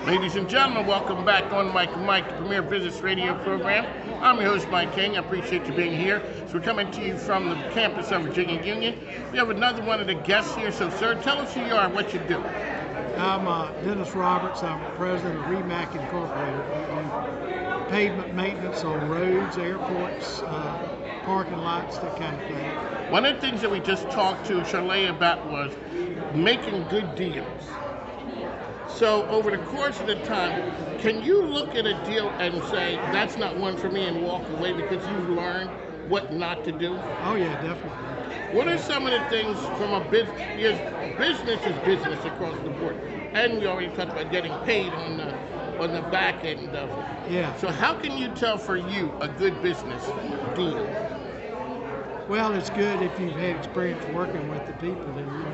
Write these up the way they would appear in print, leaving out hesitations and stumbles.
Ladies and gentlemen, welcome back on Mike, the premier business radio program. I'm your host, Mike King. I appreciate you being here. So we're coming to you from the campus of Virginia Union. We have another one of the guests here. So, sir, tell us who you are and what you do. I'm Dennis Roberts. I'm president of REMAC Incorporated. We do pavement maintenance on roads, airports, parking lots, that kind of thing. One of the things that we just talked to Charlay about was making good deals. So over the course of the time, can you look at a deal and say, that's not one for me, and walk away because you've learned what not to do? Oh yeah, definitely. What are some of the things from a business? Business is business across the board. And we already talked about getting paid on the back end of it. Yeah. So how can you tell for you a good business deal? Well, it's good if you've had experience working with the people that you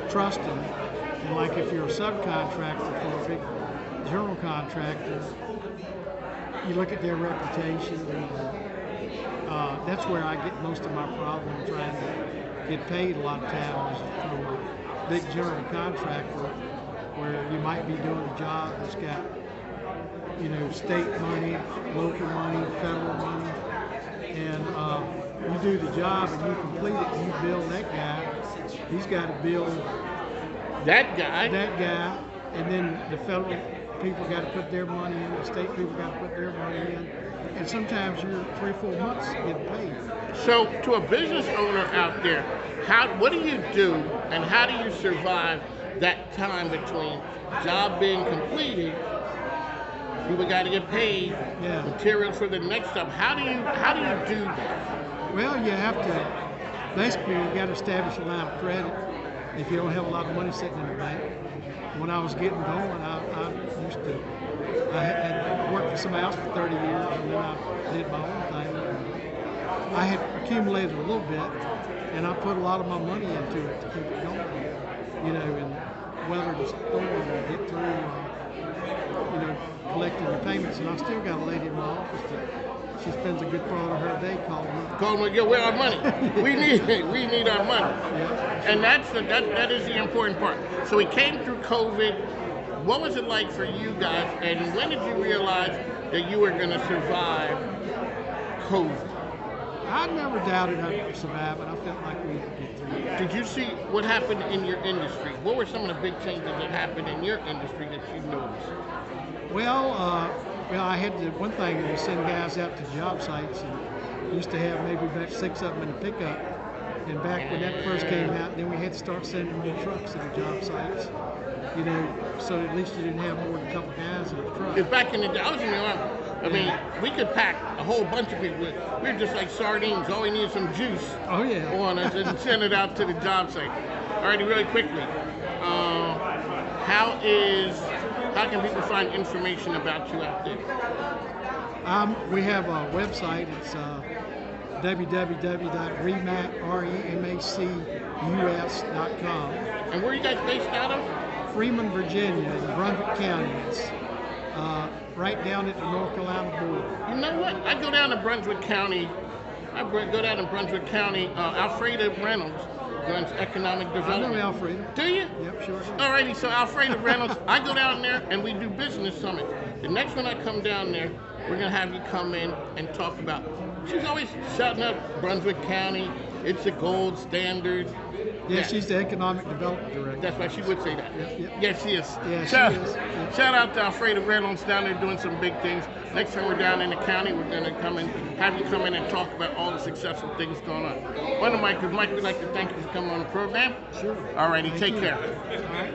trust them. And like if you're a subcontractor for a big general contractor, you look at their reputation. And, that's where I get most of my problem trying to get paid a lot of times from a big general contractor, where you might be doing a job that's got, state money, local money, federal money, and you do the job and you complete it and you bill that guy. He's got to bill that guy, and then the federal people got to put their money in, the state people got to put their money in, and sometimes you're 3-4 months getting paid. So to a business owner out there, what do you do and how do you survive that time between job being completed, people got to get paid, materials for the next job? How do you do that? Well, you have to, basically you got to establish a line of credit if you don't have a lot of money sitting in the bank. When I was getting going, I had worked for somebody else for 30 years, and then I did my own thing. I had accumulated a little bit, and I put a lot of my money into it to keep it going. And weather the storm and get through, collecting the payments. And I still got a lady in my office that she spends a good part of her day calling me. Yeah, where our money? We need our money. Yeah. And that is the important part. So we came through COVID. What was it like for you guys? And when did you realize that you were going to survive COVID? I never doubted I could survive it. I felt like we could get through it. Did you see what happened in your industry? What were some of the big changes that happened in your industry that you noticed? Well, I had to, one thing is to send guys out to job sites, and used to have maybe about 6 of them in a pickup. And back when that first came out, then we had to start sending more trucks to the job sites. So at least you didn't have more than a couple guys in a truck. Because back in the day, I was in the Army. I mean, we could pack a whole bunch of people. We were just like sardines. All we needed some juice on us and send it out to the job site. All righty, really quickly. How can people find information about you out there? We have a website. It's www.remacus.com. And where are you guys based out of? Freeman, Virginia, in Brunswick County. It's right down at the North Carolina border. You know what? I go down to Brunswick County. Alfreda Reynolds runs economic development. I know Alfreda. Do you? Yep, sure. Alrighty, so Alfreda Reynolds, I go down there and we do business summits. The next one I come down there, we're going to have you come in and talk about. She's always shouting out Brunswick County. It's a gold standard. Yeah, she's the economic development director. That's why she would say that. Yep. Yes, she is. Yeah, shout, she is. Yeah. Shout out to Alfreda Reynolds down there doing some big things. Next time we're down in the county, we're going to have you come in and talk about all the successful things going on. Mike, we'd like to thank you for coming on the program. Sure. All righty, take care. All right.